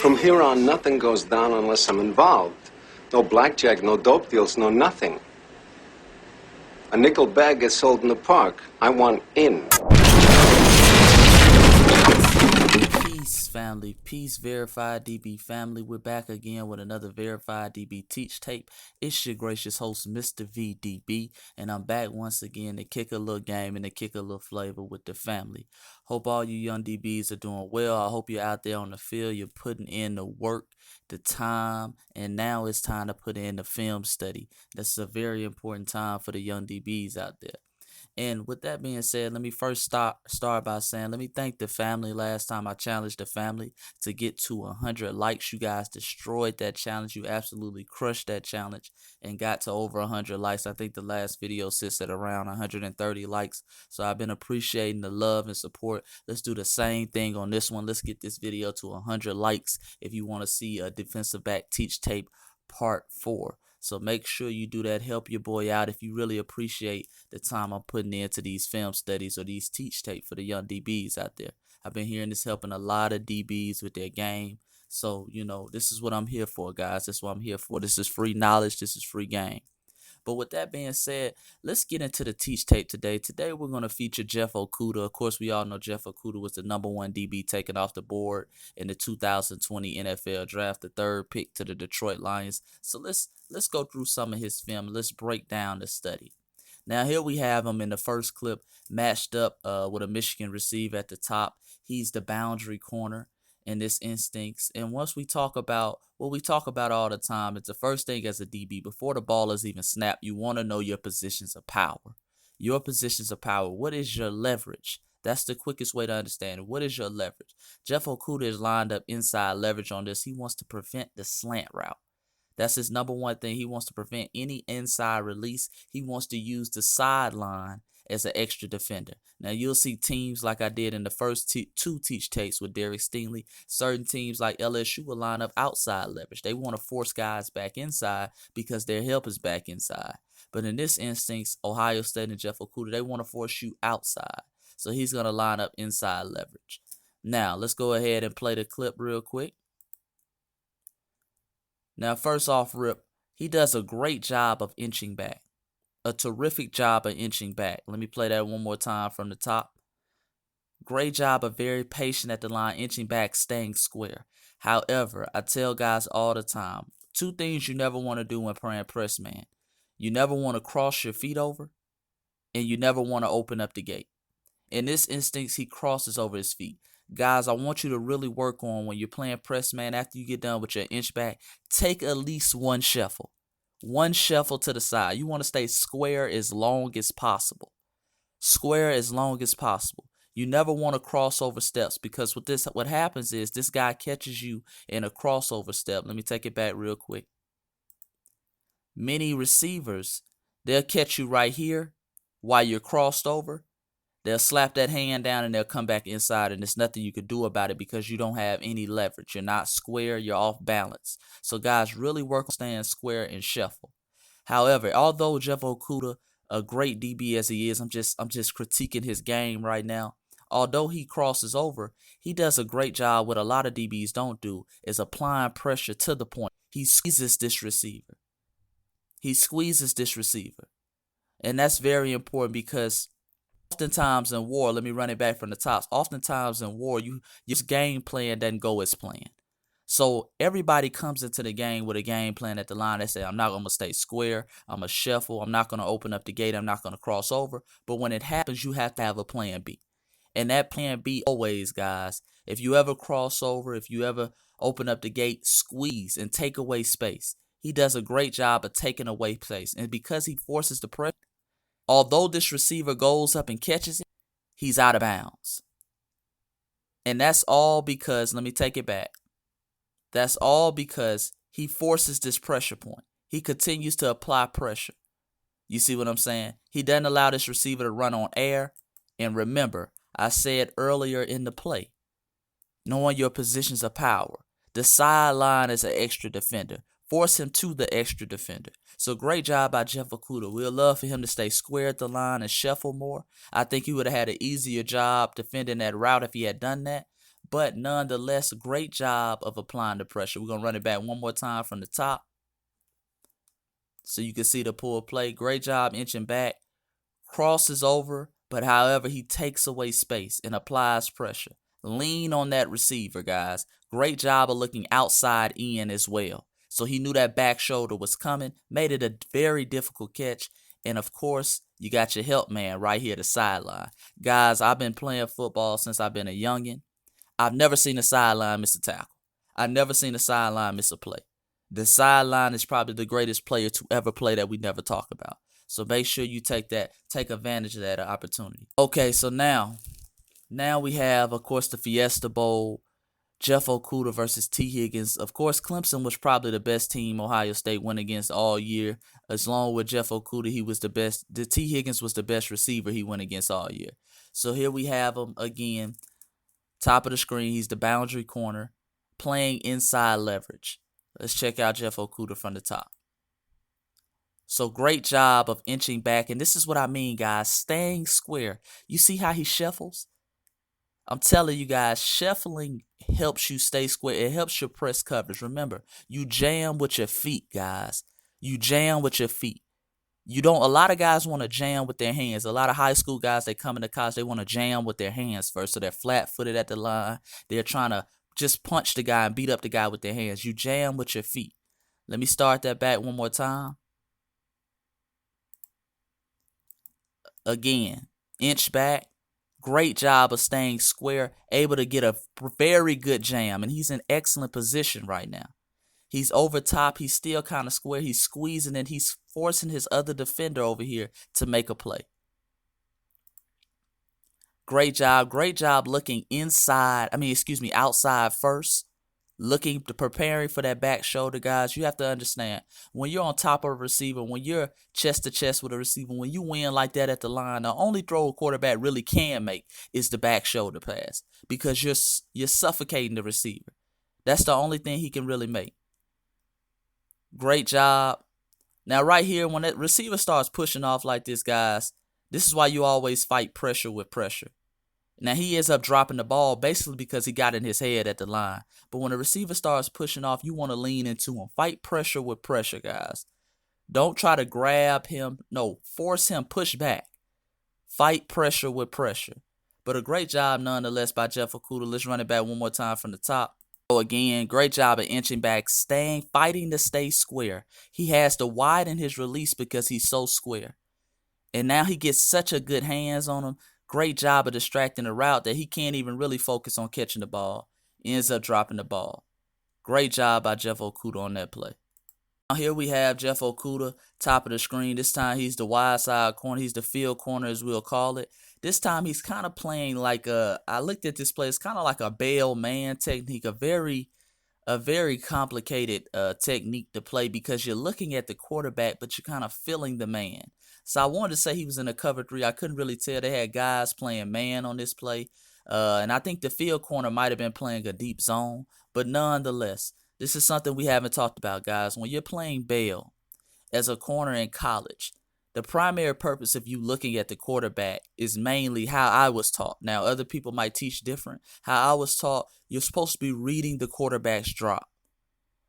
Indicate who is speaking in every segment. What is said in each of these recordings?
Speaker 1: From here on, nothing goes down unless I'm involved. No blackjack, no dope deals, no nothing. A nickel bag gets sold in the park. I want in.
Speaker 2: Peace, family. Peace, Verified DB family. We're back again with another Verified DB teach tape. It's your gracious host, Mr. VDB, and I'm back once again to kick a little game and to kick a little flavor with the family. Hope all you young DBs are doing well. I hope you're out there on the field. You're putting in the work, the time, and now it's time to put in the film study. That's a very important time for the young DBs out there. And with that being said, let me first start by saying, let me thank the family. Last time I challenged the family to get to 100 likes. You guys destroyed that challenge. You absolutely crushed that challenge and got to over 100 likes. I think the last video sits at around 130 likes. So I've been appreciating the love and support. Let's do the same thing on this one. Let's get this video to 100 likes if you want to see a defensive back teach tape part 4. So make sure you do that. Help your boy out if you really appreciate the time I'm putting into these film studies or these teach tape for the young DBs out there. I've been hearing this helping a lot of DBs with their game. So, this is what I'm here for, guys. This is what I'm here for. This is free knowledge. This is free game. But with that being said, let's get into the teach tape today. Today, we're going to feature Jeff Okudah. Of course, we all know Jeff Okudah was the #1 DB taken off the board in the 2020 NFL Draft, the third pick to the Detroit Lions. So let's go through some of his film. Let's break down the study. Now, here we have him in the first clip matched up with a Michigan receiver at the top. He's the boundary corner in this instincts. And once we talk about what we talk about all the time, it's the first thing as a DB. Before the ball is even snapped, you want to know your positions of power. Your positions of power. What is your leverage? That's the quickest way to understand it. What is your leverage? Jeff Okudah is lined up inside leverage on this. He wants to prevent the slant route. That's his #1 thing. He wants to prevent any inside release. He wants to use the sideline as an extra defender. Now, you'll see teams like I did in the first two teach tapes with Derek Stingley. Certain teams like LSU will line up outside leverage. They want to force guys back inside because their help is back inside. But in this instance, Ohio State and Jeff Okudah, they want to force you outside. So he's going to line up inside leverage. Now, let's go ahead and play the clip real quick. Now, first off rip, he does a great job of inching back. A terrific job of inching back. Let me play that one more time from the top. Great job of very patient at the line, inching back, staying square. However, I tell guys all the time, 2 things you never want to do when playing press man. You never want to cross your feet over, and you never want to open up the gate. In this instance, he crosses over his feet. Guys, I want you to really work on when you're playing press man, after you get done with your inch back, take at least one shuffle. One shuffle to the side. You want to stay square as long as possible. Square as long as possible. You never want to cross over steps because what happens is this guy catches you in a crossover step. Let me take it back real quick. Many receivers, they'll catch you right here while you're crossed over. They'll slap that hand down and they'll come back inside, and there's nothing you can do about it because you don't have any leverage. You're not square. You're off balance. So guys, really work on staying square and shuffle. However, although Jeff Okudah, a great DB as he is, I'm just critiquing his game right now. Although he crosses over, he does a great job. What a lot of DBs don't do is applying pressure to the point. He squeezes this receiver. And that's very important because oftentimes in war, let me run it back from the top. Oftentimes in war, your game plan doesn't go as planned. So everybody comes into the game with a game plan at the line. They say, I'm not going to stay square. I'm going to shuffle. I'm not going to open up the gate. I'm not going to cross over. But when it happens, you have to have a plan B. And that plan B always, guys, if you ever cross over, if you ever open up the gate, squeeze and take away space. He does a great job of taking away space. And because he forces the pressure, although this receiver goes up and catches it, he's out of bounds. And that's all because, let me take it back. That's all because he forces this pressure point. He continues to apply pressure. You see what I'm saying? He doesn't allow this receiver to run on air. And remember, I said earlier in the play, knowing your positions of power. The sideline is an extra defender. Force him to the extra defender. So great job by Jeff Okudah. We'd love for him to stay square at the line and shuffle more. I think he would have had an easier job defending that route if he had done that. but nonetheless, great job of applying the pressure. We're going to run it back one more time from the top so you can see the pull play. Great job inching back. Crosses over, but however, he takes away space and applies pressure. Lean on that receiver, guys. Great job of looking outside in as well. So he knew that back shoulder was coming, made it a very difficult catch. And of course, you got your help man right here, the sideline. Guys, I've been playing football since I've been a youngin'. I've never seen a sideline miss a tackle. I've never seen a sideline miss a play. The sideline is probably the greatest player to ever play that we never talk about. So make sure you take advantage of that opportunity. Okay, so now we have, of course, the Fiesta Bowl. Jeff Okudah versus T. Higgins. Of course, Clemson was probably the best team Ohio State went against all year. As long with Jeff Okudah, he was the best. The T. Higgins was the best receiver he went against all year. So here we have him again. Top of the screen, he's the boundary corner, playing inside leverage. Let's check out Jeff Okudah from the top. So great job of inching back. And this is what I mean, guys. Staying square. You see how he shuffles? I'm telling you guys, shuffling helps you stay square. It helps your press coverage. Remember, you jam with your feet, guys. You jam with your feet. A lot of guys want to jam with their hands. A lot of high school guys, they come into college, they want to jam with their hands first. So they're flat-footed at the line. They're trying to just punch the guy and beat up the guy with their hands. You jam with your feet. Let me start that back one more time. Again, inch back. Great job of staying square, able to get a very good jam, and he's in excellent position right now. He's over top. He's still kind of square. He's squeezing and he's forcing his other defender over here to make a play. Great job. Great job looking outside first. Preparing for that back shoulder, guys. You have to understand, when you're on top of a receiver, when you're chest to chest with a receiver, when you win like that at the line, the only throw a quarterback really can make is the back shoulder pass, because you're suffocating the receiver. That's the only thing he can really make. Great job. Now right here, when that receiver starts pushing off like this, guys, this is why you always fight pressure with pressure. Now, he ends up dropping the ball basically because he got in his head at the line. But when a receiver starts pushing off, you want to lean into him. Fight pressure with pressure, guys. Don't try to grab him. No, force him, push back. Fight pressure with pressure. But a great job nonetheless by Jeff Okudah. Let's run it back one more time from the top. So again, great job of inching back, fighting to stay square. He has to widen his release because he's so square. And now he gets such a good hands on him. Great job of distracting the route that he can't even really focus on catching the ball. Ends up dropping the ball. Great job by Jeff Okudah on that play. Now here we have Jeff Okudah, top of the screen. This time he's the wide side corner. He's the field corner, as we'll call it. This time he's kind of playing like I looked at this play. It's kind of like a bail man technique, a very complicated technique to play, because you're looking at the quarterback, but you're kind of feeling the man. So I wanted to say he was in a cover 3. I couldn't really tell. They had guys playing man on this play. And I think the field corner might have been playing a deep zone. But nonetheless, this is something we haven't talked about, guys. When you're playing bail as a corner in college, the primary purpose of you looking at the quarterback is mainly how I was taught. Now, other people might teach different. How I was taught, you're supposed to be reading the quarterback's drop.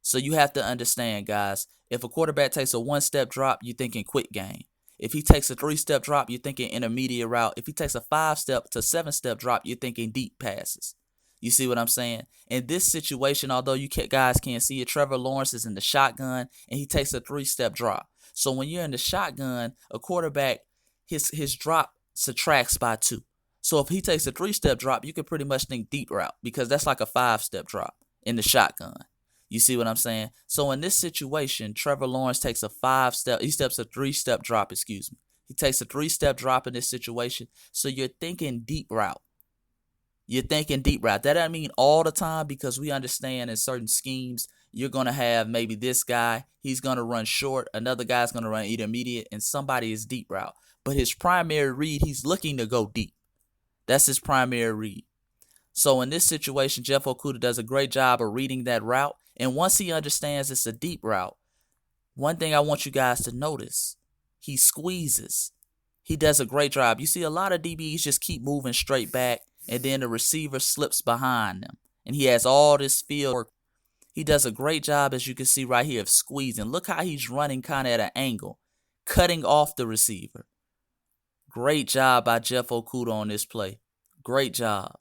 Speaker 2: So you have to understand, guys, if a quarterback takes a 1-step drop, you're thinking quick game. If he takes a 3-step drop, you're thinking intermediate route. If he takes a 5-step to 7-step drop, you're thinking deep passes. You see what I'm saying? In this situation, although guys can't see it, Trevor Lawrence is in the shotgun, and he takes a 3-step drop. So when you're in the shotgun, a quarterback, his drop subtracts by 2. So if he takes a 3-step drop, you can pretty much think deep route, because that's like a 5-step drop in the shotgun. You see what I'm saying? So in this situation, Trevor Lawrence takes a 3-step drop, He takes a 3-step drop in this situation. So you're thinking deep route. That doesn't mean all the time, because we understand in certain schemes, you're going to have maybe this guy, he's going to run short, another guy's going to run intermediate, and somebody is deep route. But his primary read, he's looking to go deep. That's his primary read. So in this situation, Jeff Okudah does a great job of reading that route. And once he understands it's a deep route, one thing I want you guys to notice, he squeezes. He does a great job. You see a lot of DBs just keep moving straight back, and then the receiver slips behind them, and he has all this field work. He does a great job, as you can see right here, of squeezing. Look how he's running kind of at an angle, cutting off the receiver. Great job by Jeff Okudah on this play. Great job.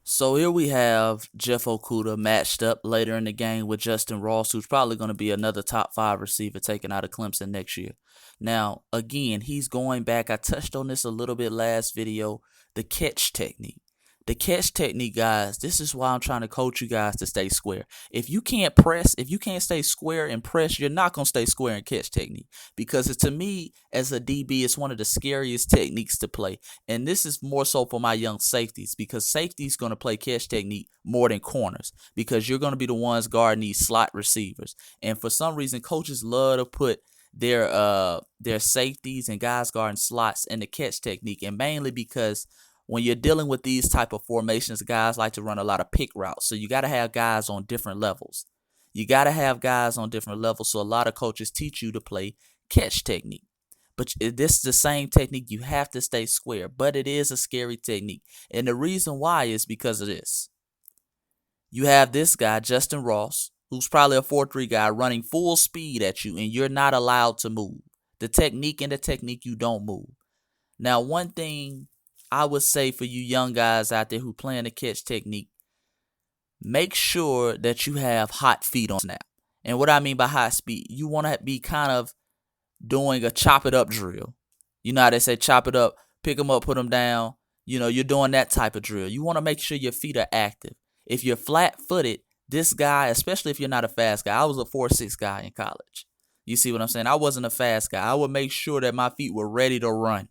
Speaker 2: So here we have Jeff Okudah matched up later in the game with Justin Ross, who's probably going to be another top 5 receiver taken out of Clemson next year. Now, again, he's going back. I touched on this a little bit last video, the catch technique. The catch technique, guys, this is why I'm trying to coach you guys to stay square. If you can't press, if you can't stay square and press, you're not going to stay square in catch technique. Because to me, as a DB, it's one of the scariest techniques to play. And this is more so for my young safeties, because safety's going to play catch technique more than corners, because you're going to be the ones guarding these slot receivers. And for some reason, coaches love to put their safeties and guys guarding slots in the catch technique, and mainly because when you're dealing with these type of formations, guys like to run a lot of pick routes. So you got to have guys on different levels. So a lot of coaches teach you to play catch technique. But this is the same technique. You have to stay square. But it is a scary technique. And the reason why is because of this. You have this guy, Justin Ross, who's probably a 4-3 guy, running full speed at you, and you're not allowed to move. The technique, you don't move. Now, one thing I would say for you young guys out there who playing the catch technique, make sure that you have hot feet on snap. And what I mean by hot speed, you want to be kind of doing a chop it up drill. You know how they say chop it up, pick them up, put them down. You know, you're doing that type of drill. You want to make sure your feet are active. If you're flat-footed, this guy, especially if you're not a fast guy, I was a 4.6 guy in college. You see what I'm saying? I wasn't a fast guy. I would make sure that my feet were ready to run.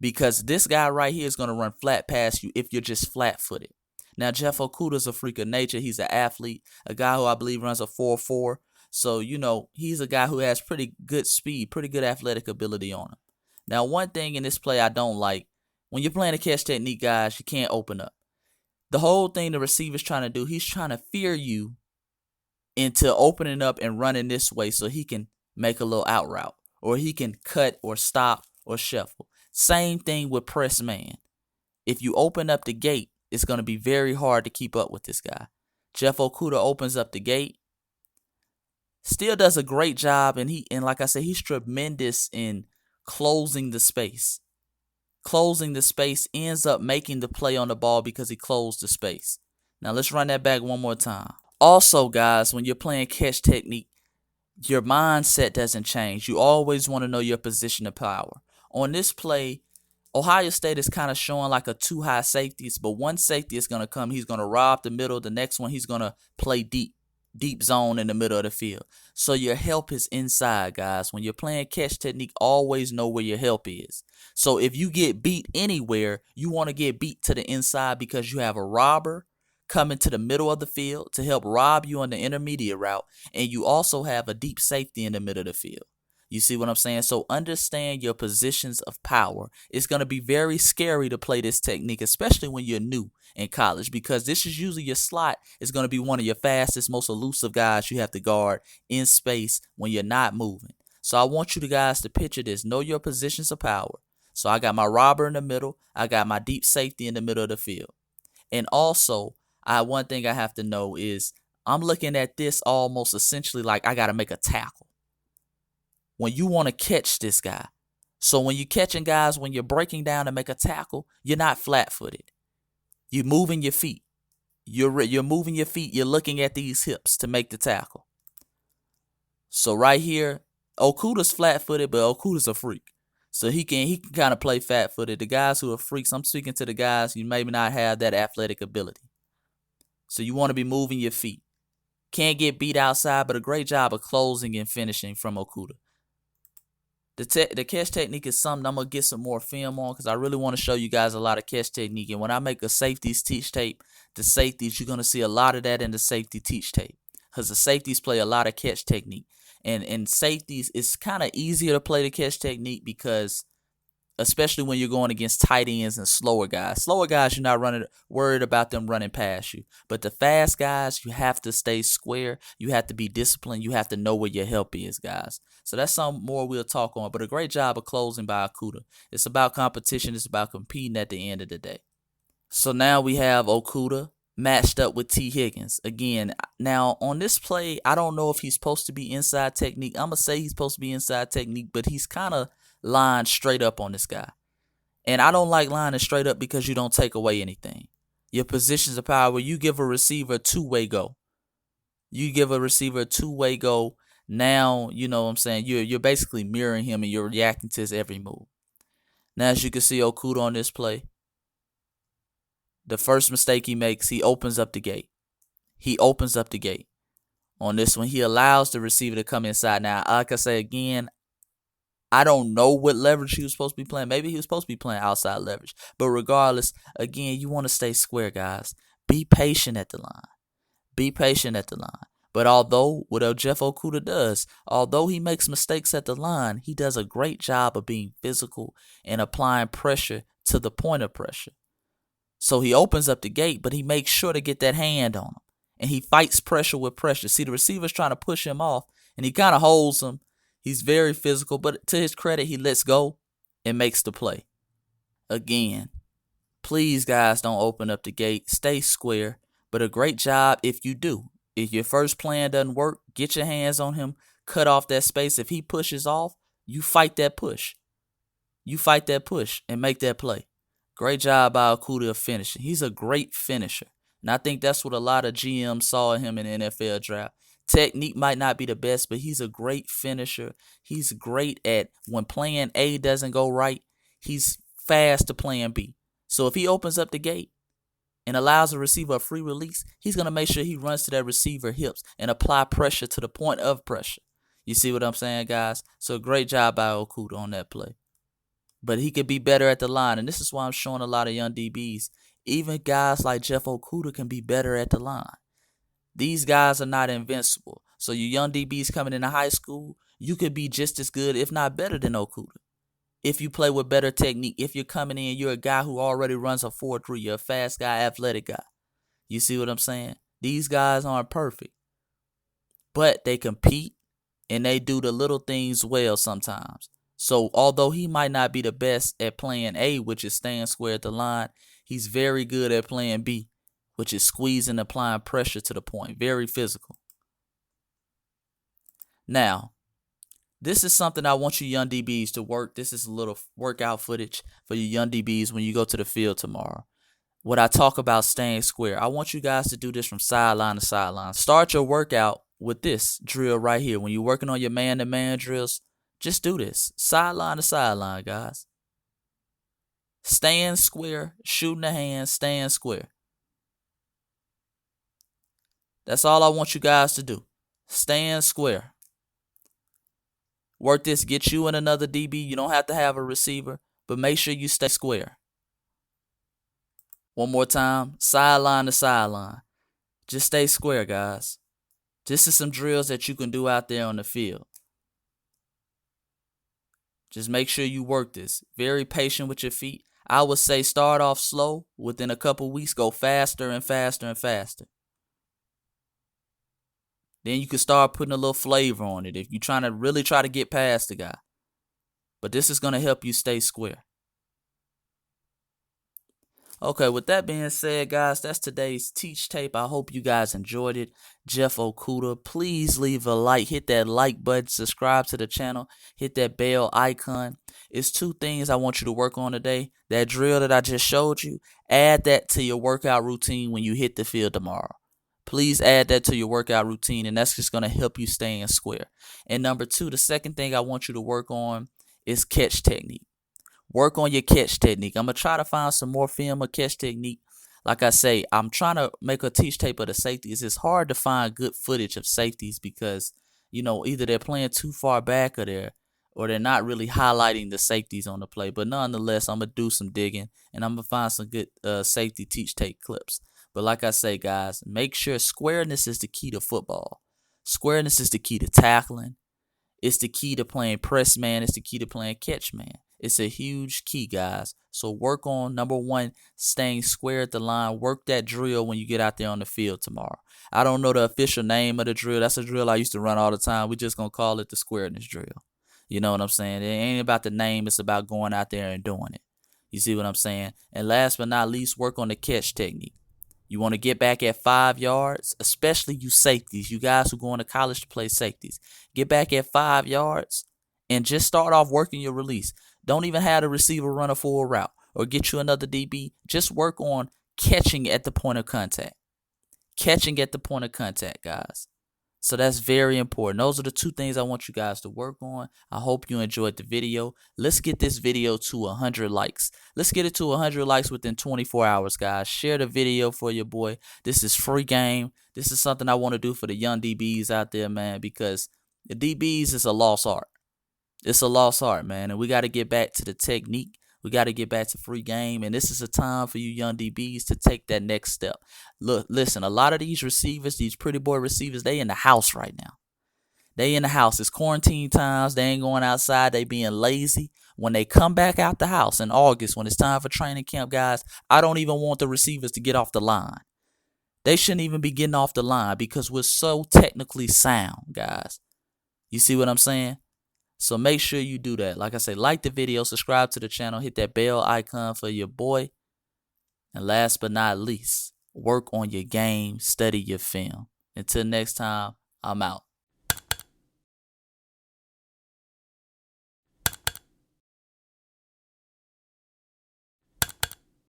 Speaker 2: Because this guy right here is going to run flat past you if you're just flat-footed. Now, Jeff Okudah is a freak of nature. He's an athlete, a guy who I believe runs a 4.4. So, you know, he's a guy who has pretty good speed, pretty good athletic ability on him. Now, one thing in this play I don't like, when you're playing a catch technique, guys, you can't open up. The whole thing the receiver's trying to do, he's trying to fear you into opening up and running this way so he can make a little out route, or he can cut or stop or shuffle. Same thing with press man. If you open up the gate, it's going to be very hard to keep up with this guy. Jeff Okudah opens up the gate, still does a great job, and like I said, he's tremendous in closing the space. Closing the space, ends up making the play on the ball because he closed the space. Now let's run that back one more time. Also, guys, when you're playing catch technique, your mindset doesn't change. You always want to know your position of power. On this play, Ohio State is kind of showing like a 2 high safeties, but one safety is going to come. He's going to rob the middle. The next one, he's going to play deep zone in the middle of the field. So your help is inside, guys. When you're playing catch technique, always know where your help is. So if you get beat anywhere, you want to get beat to the inside because you have a robber coming to the middle of the field to help rob you on the intermediate route, and you also have a deep safety in the middle of the field. You see what I'm saying? So understand your positions of power. It's going to be very scary to play this technique, especially when you're new in college, because this is usually your slot is going to be one of your fastest, most elusive guys you have to guard in space when you're not moving. So I want you guys to picture this. Know your positions of power. So I got my robber in the middle. I got my deep safety in the middle of the field. And also, one thing I have to know is I'm looking at this almost essentially like I got to make a tackle when you want to catch this guy. So when you're catching guys, when you're breaking down to make a tackle, you're not flat-footed. You're moving your feet. You're moving your feet. You're looking at these hips to make the tackle. So right here, Okudah's flat-footed, but Okudah's a freak. So he can kind of play flat-footed. The guys who are freaks, I'm speaking to the guys who maybe not have that athletic ability. So you want to be moving your feet. Can't get beat outside, but a great job of closing and finishing from Okudah. The catch technique is something I'm going to get some more film on because I really want to show you guys a lot of catch technique. And when I make a safeties teach tape, the safeties, you're going to see a lot of that in the safety teach tape because the safeties play a lot of catch technique. And safeties, it's kind of easier to play the catch technique because especially when you're going against tight ends and slower guys. Slower guys, you're not worried about them running past you. But the fast guys, you have to stay square. You have to be disciplined. You have to know where your help is, guys. So that's some more we'll talk on. But a great job of closing by Okudah. It's about competition. It's about competing at the end of the day. So now we have Okudah matched up with T. Higgins. Again, now on this play, I don't know if he's supposed to be inside technique. I'm going to say he's supposed to be inside technique, but he's kind of lined straight up on this guy. And I don't like lining straight up because you don't take away anything. Your positions of power, you give a receiver a two-way go. You give a receiver a two-way go. Now, you know what I'm saying, you're basically mirroring him and you're reacting to his every move. Now, as you can see, Okudah on this play, the first mistake he makes, he opens up the gate. He opens up the gate. On this one, he allows the receiver to come inside. Now, like I say again, I don't know what leverage he was supposed to be playing. Maybe he was supposed to be playing outside leverage. But regardless, again, you want to stay square, guys. Be patient at the line. Be patient at the line. But although, what Jeff Okudah does, although he makes mistakes at the line, he does a great job of being physical and applying pressure to the point of pressure. So he opens up the gate, but he makes sure to get that hand on him. And he fights pressure with pressure. See, the receiver's trying to push him off, and he kind of holds him. He's very physical, but to his credit, he lets go and makes the play. Again, please, guys, don't open up the gate. Stay square. But a great job if you do. If your first plan doesn't work, get your hands on him, cut off that space. If he pushes off, you fight that push. You fight that push and make that play. Great job by Okudah of finishing. He's a great finisher. And I think that's what a lot of GMs saw in him in the NFL draft. Technique might not be the best, but he's a great finisher. He's great at when plan A doesn't go right, he's fast to plan B. So if he opens up the gate and allows a receiver a free release, he's going to make sure he runs to that receiver hips and apply pressure to the point of pressure. You see what I'm saying, guys? So great job by Okudah on that play. But he could be better at the line, and this is why I'm showing a lot of young DBs. Even guys like Jeff Okudah can be better at the line. These guys are not invincible. So you young DBs coming into high school, you could be just as good, if not better than Okudah. If you play with better technique, if you're coming in, you're a guy who already runs a 4.3, you're a fast guy, athletic guy. You see what I'm saying? These guys aren't perfect. But they compete, and they do the little things well sometimes. So although he might not be the best at playing A, which is staying square at the line, he's very good at playing B, which is squeezing and applying pressure to the point. Very physical. Now, this is something I want you young DBs to work. This is a little workout footage for you young DBs when you go to the field tomorrow. What I talk about staying square, I want you guys to do this from sideline to sideline. Start your workout with this drill right here. When you're working on your man-to-man drills, just do this. Sideline to sideline, guys. Staying square, shooting the hands, staying square. That's all I want you guys to do. Staying square. Work this, get you and another DB. You don't have to have a receiver, but make sure you stay square. One more time, sideline to sideline. Just stay square, guys. This is some drills that you can do out there on the field. Just make sure you work this. Very patient with your feet. I would say start off slow. Within a couple weeks, go faster and faster and faster. Then you can start putting a little flavor on it if you're trying to really try to get past the guy. But this is going to help you stay square. Okay, with that being said, guys, that's today's teach tape. I hope you guys enjoyed it. Jeff Okudah, please leave a like. Hit that like button. Subscribe to the channel. Hit that bell icon. It's two things I want you to work on today. That drill that I just showed you, add that to your workout routine when you hit the field tomorrow. Please add that to your workout routine, and that's just going to help you stay in square. And number two, the second thing I want you to work on is catch technique. Work on your catch technique. I'm going to try to find some more film of catch technique. Like I say, I'm trying to make a teach tape of the safeties. It's hard to find good footage of safeties because, either they're playing too far back or they're not really highlighting the safeties on the play. But nonetheless, I'm going to do some digging, and I'm going to find some good safety teach tape clips. But like I say, guys, make sure squareness is the key to football. Squareness is the key to tackling. It's the key to playing press man. It's the key to playing catch man. It's a huge key, guys. So work on, number one, staying square at the line. Work that drill when you get out there on the field tomorrow. I don't know the official name of the drill. That's a drill I used to run all the time. We're just going to call it the squareness drill. You know what I'm saying? It ain't about the name. It's about going out there and doing it. You see what I'm saying? And last but not least, work on the catch technique. You want to get back at 5 yards, especially you safeties, you guys who going to college to play safeties. Get back at 5 yards and just start off working your release. Don't even have the receiver run a full route or get you another DB. Just work on catching at the point of contact. Catching at the point of contact, guys. So that's very important. Those are the two things I want you guys to work on. I hope you enjoyed the video. Let's get this video to 100 likes. Let's get it to 100 likes within 24 hours, guys. Share the video for your boy. This is free game. This is something I want to do for the young DBs out there, man, because the DBs is a lost art. It's a lost art, man, and we got to get back to the technique. We got to get back to free game, and this is a time for you young DBs to take that next step. Look, listen, a lot of these receivers, these pretty boy receivers, they in the house right now. They in the house. It's quarantine times. They ain't going outside. They being lazy. When they come back out the house in August, when it's time for training camp, guys, I don't even want the receivers to get off the line. They shouldn't even be getting off the line because we're so technically sound, guys. You see what I'm saying? So make sure you do that. Like I say, like the video, subscribe to the channel, hit that bell icon for your boy. And last but not least, work on your game, study your film. Until next time, I'm out.